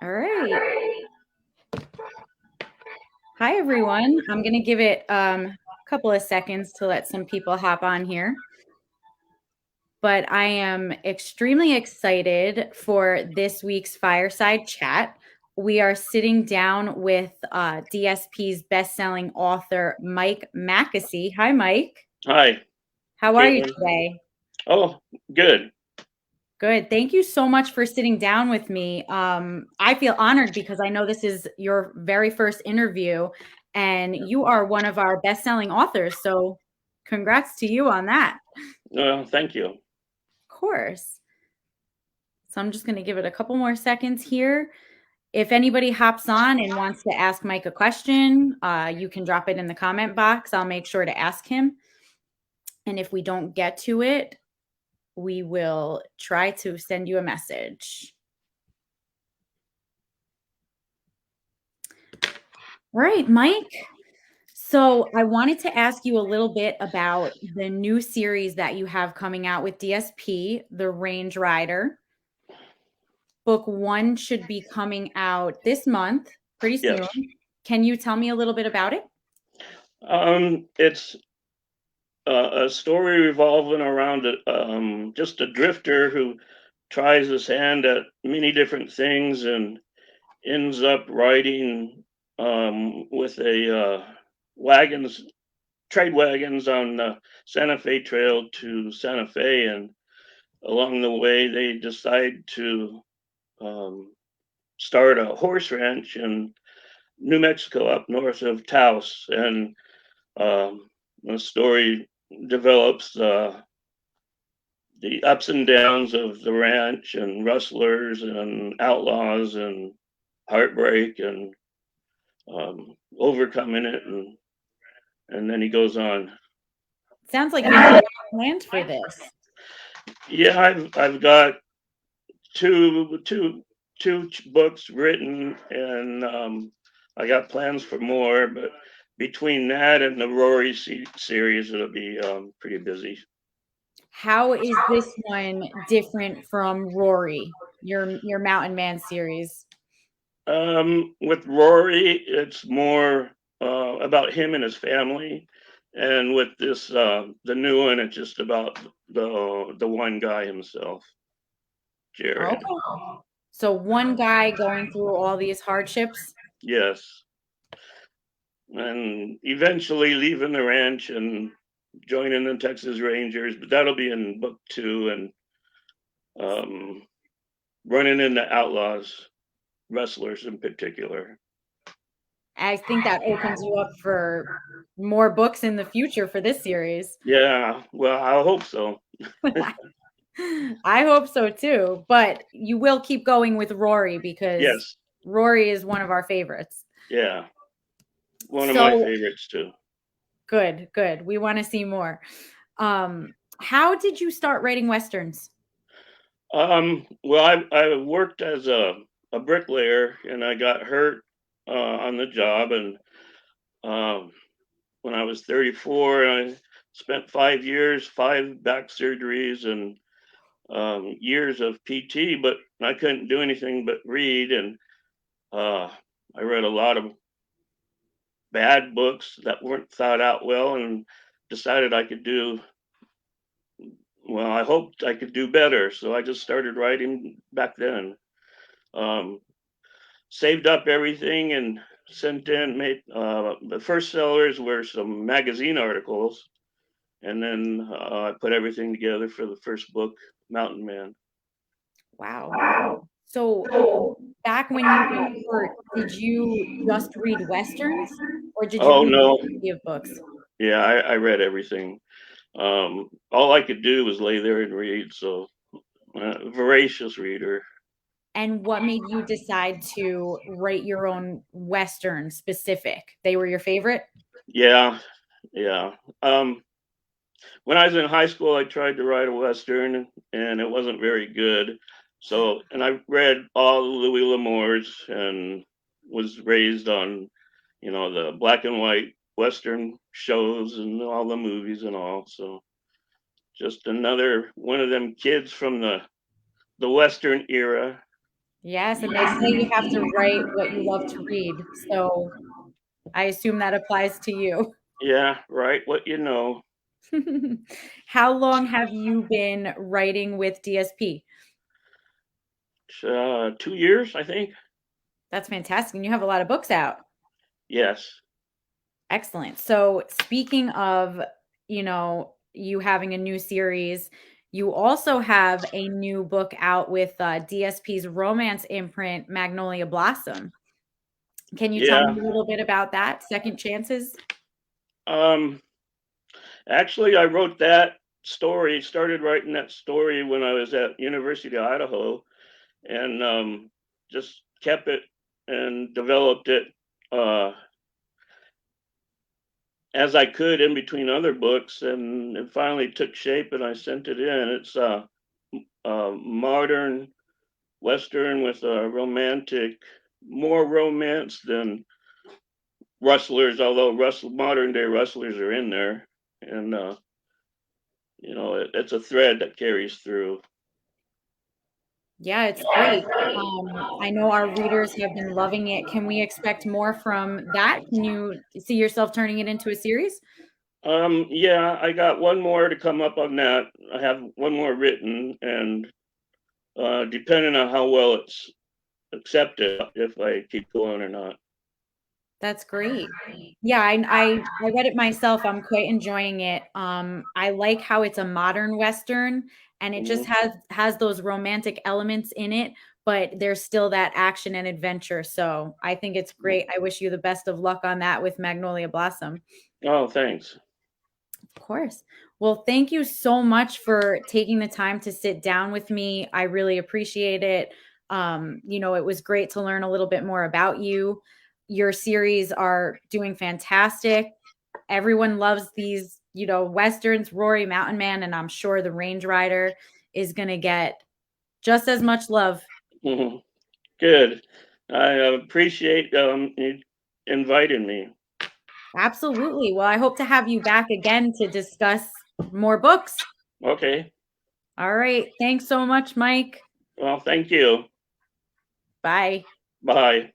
All right. Hi, everyone. I'm going to give it a couple of seconds to let some people hop on here. But I am extremely excited for this week's Fireside Chat. We are sitting down with DSP's best-selling author, Mike Mackessy. Hi, Mike. Hi, How are you Caitlin. today? Oh, good. Good. Thank you so much for sitting down with me. I feel honored because I know this is your very first interview and you are one of our best-selling authors. So congrats to you on that. Thank you. Of course. So I'm just going to give it a couple more seconds here. If anybody hops on and wants to ask Mike a question, you can drop it in the comment box. I'll make sure to ask him. And if we don't get to it, we will try to send you a message. All right, Mike. So I wanted to ask you a little bit about the new series that you have coming out with DSP, The Range Rider. Book one should be coming out this month, pretty soon. Yes. Can you tell me a little bit about it? It's a story revolving around just a drifter who tries his hand at many different things and ends up riding with a wagons, trade wagons on the Santa Fe Trail to Santa Fe, and along the way they decide to um, start a horse ranch in New Mexico, up north of Taos, and the story develops the ups and downs of the ranch and rustlers and outlaws and heartbreak and overcoming it, and then he goes on. Sounds like you have a lot planned for this. Yeah, I've got two two two books written, and I got plans for more, but between that and the Rory series, it'll be pretty busy. How is this one different from Rory, your Mountain Man series? With Rory, it's more about him and his family, and with this, the new one, it's just about the one guy himself, Jared. Okay. So one guy going through all these hardships. Yes, and eventually leaving the ranch and joining the Texas Rangers, but that'll be in book two, and um, running into outlaws, wrestlers in particular. I think that opens you up for more books in the future for this series. Yeah, well, I hope so. I hope so too, but you will keep going with Rory because Yes, Rory is one of our favorites. yeah, one of my So favorites too. good, good. We want to see more. How did you start writing westerns? Well, I worked as a bricklayer, and I got hurt on the job, and um, when I was 34, I spent 5 years, five back surgeries, and years of PT, but I couldn't do anything but read, and uh, I read a lot of bad books that weren't thought out well, and decided I could do well. I hoped I could do better, so I just started writing back then. Um, Saved up everything and sent in. Made the first sellers were some magazine articles, and then I put everything together for the first book, Mountain Man. Wow. So back when you got hurt, did you just read westerns or did you Oh read no, a variety of books? yeah, I read everything. All I could do was lay there and read. So voracious reader. And what made you decide to write your own western specific? They were your favorite? Yeah, yeah. When I was in high school, I tried to write a western, and it wasn't very good. So, and I read all Louis L'Amour's and was raised on, the black and white western shows and all the movies and all. So, just another one of them kids from the western era. Yes, and they say you have to write what you love to read. So I assume that applies to you. Yeah, right. What you know. How long have you been writing with DSP? 2 years, I think. That's fantastic. And you have a lot of books out. Yes. Excellent. So, speaking of, you having a new series, you also have a new book out with DSP's romance imprint, Magnolia Blossom. Can you tell Yeah. me a little bit about that? Second Chances? Um. Actually, I wrote that story. Started writing that story when I was at University of Idaho, and just kept it and developed it uh, as I could in between other books, and it finally took shape, and I sent it in. It's a modern western with a romantic, more romance than rustlers, although modern day rustlers are in there, and it's a thread that carries through. Yeah, it's great. I know our readers have been loving it. Can we expect more from that? Can you see yourself turning it into a series? Yeah, I got one more to come up on that. I have one more written, and depending on how well it's accepted, if I keep going or not. That's great. Yeah, I read it myself. I'm quite enjoying it. I like how it's a modern Western and it just Mhm. has those romantic elements in it, but there's still that action and adventure. So I think it's great. I wish you the best of luck on that with Magnolia Blossom. Oh, thanks. Of course. Well, thank you so much for taking the time to sit down with me. I really appreciate it. It was great to learn a little bit more about you. Your series are doing fantastic. Everyone loves these, westerns, Rory Mountain Man, and I'm sure the Range Rider is going to get just as much love. Mhm. Good. I appreciate you inviting me. Absolutely. Well, I hope to have you back again to discuss more books. Okay. All right. Thanks so much, Mike. Well, thank you. Bye. Bye.